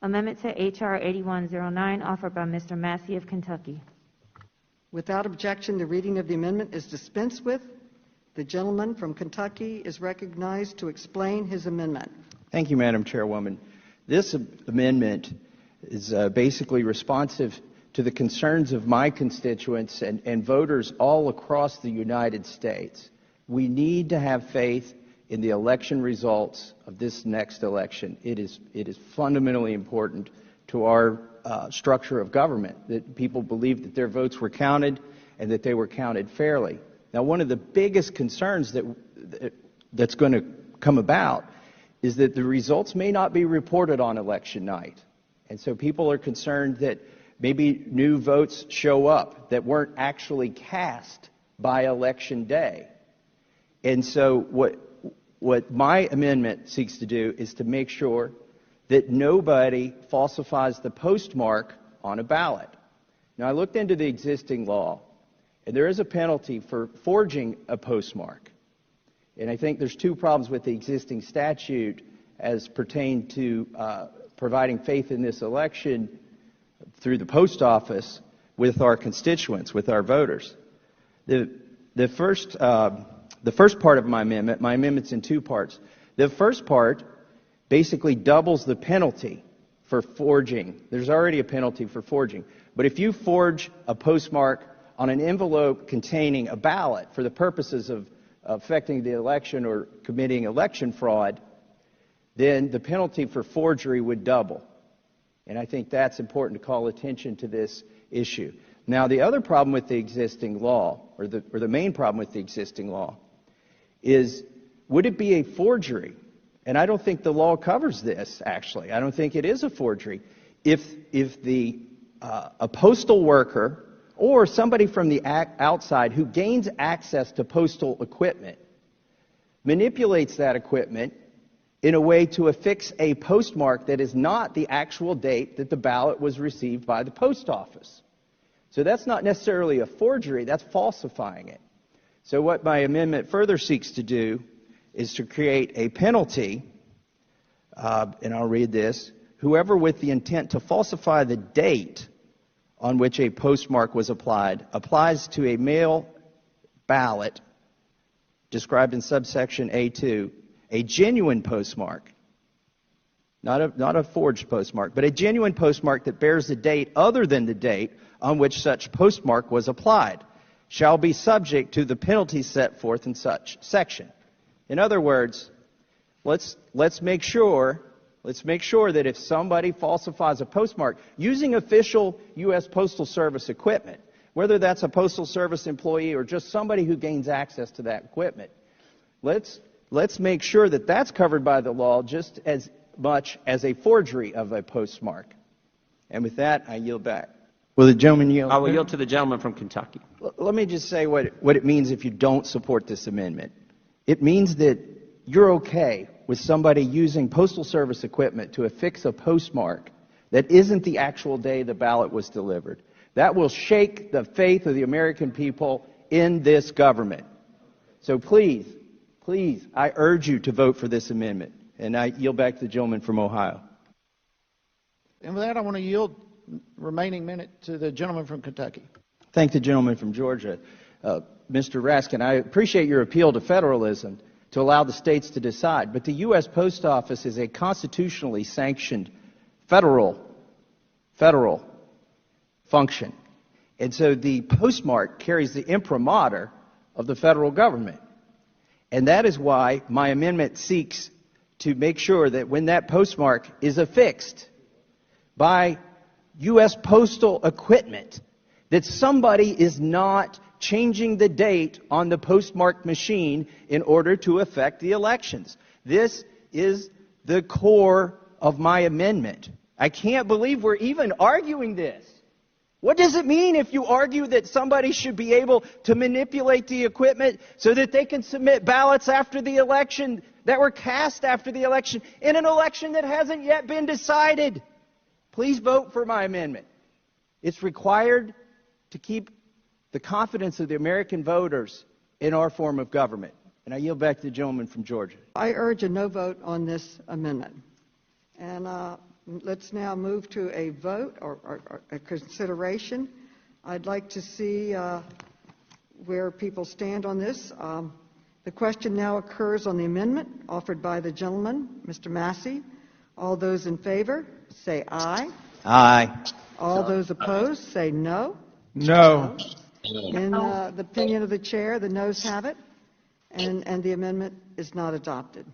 Amendment to H.R. 8109, offered by Mr. Massie of Kentucky. Without objection, the reading of the amendment is dispensed with. The gentleman from Kentucky is recognized to explain his amendment. Thank you, Madam Chairwoman. This amendment is basically responsive to the concerns of my constituents and voters all across the United States. We need to have faith in the election results of this next election. It is fundamentally important to our structure of government that people believe that their votes were counted and that they were counted fairly. Now, one of the biggest concerns that's going to come about is that the results may not be reported on election night. And so people are concerned that maybe new votes show up that weren't actually cast by election day. And so what my amendment seeks to do is to make sure that nobody falsifies the postmark on a ballot. Now, I looked into the existing law, and there is a penalty for forging a postmark. And I think there's two problems with the existing statute as pertain to providing faith in this election through the post office with our constituents, with our voters. The first part of my amendment's in two parts. The first part basically doubles the penalty for forging. There's already a penalty for forging. But if you forge a postmark on an envelope containing a ballot for the purposes of affecting the election or committing election fraud, then the penalty for forgery would double. And I think that's important to call attention to this issue. Now, the other problem with the existing law, or the main problem with the existing law, is would it be a forgery? And I don't think the law covers this, actually. I don't think it is a forgery. If a postal worker or somebody from the outside who gains access to postal equipment manipulates that equipment in a way to affix a postmark that is not the actual date that the ballot was received by the post office. So that's not necessarily a forgery, that's falsifying it. So what my amendment further seeks to do is to create a penalty, and I'll read this: whoever with the intent to falsify the date on which a postmark was applies to a mail ballot described in subsection A2, a genuine postmark, not a forged postmark, but a genuine postmark that bears a date other than the date on which such postmark was applied, shall be subject to the penalties set forth in such section. In other words, let's make sure that if somebody falsifies a postmark using official U.S. Postal Service equipment, whether that's a Postal Service employee or just somebody who gains access to that equipment, let's make sure that that's covered by the law just as much as a forgery of a postmark. And with that, I yield back. Will the gentleman yield? I will yield to the gentleman from Kentucky. Let me just say what it means if you don't support this amendment. It means that you're okay with somebody using Postal Service equipment to affix a postmark that isn't the actual day the ballot was delivered. That will shake the faith of the American people in this government. So please, I urge you to vote for this amendment. And I yield back to the gentleman from Ohio. And with that, I want to yield remaining minute to the gentleman from Kentucky. Thank the gentleman from Georgia. Mr. Raskin, I appreciate your appeal to federalism to allow the states to decide, but the U.S. Post Office is a constitutionally sanctioned federal function. And so the postmark carries the imprimatur of the federal government. And that is why my amendment seeks to make sure that when that postmark is affixed by U.S. postal equipment, that somebody is not changing the date on the postmark machine in order to affect the elections. This is the core of my amendment. I can't believe we're even arguing this. What does it mean if you argue that somebody should be able to manipulate the equipment so that they can submit ballots after the election that were cast after the election in an election that hasn't yet been decided? Please vote for my amendment. It's required to keep the confidence of the American voters in our form of government. And I yield back to the gentleman from Georgia. I urge a no vote on this amendment. And Let's now move to a vote or a consideration. I'd like to see where people stand on this. The question now occurs on the amendment offered by the gentleman, Mr. Massie. All those in favor, say aye. Aye. All those opposed, say no. No. In the opinion of the chair, the noes have it, and the amendment is not adopted.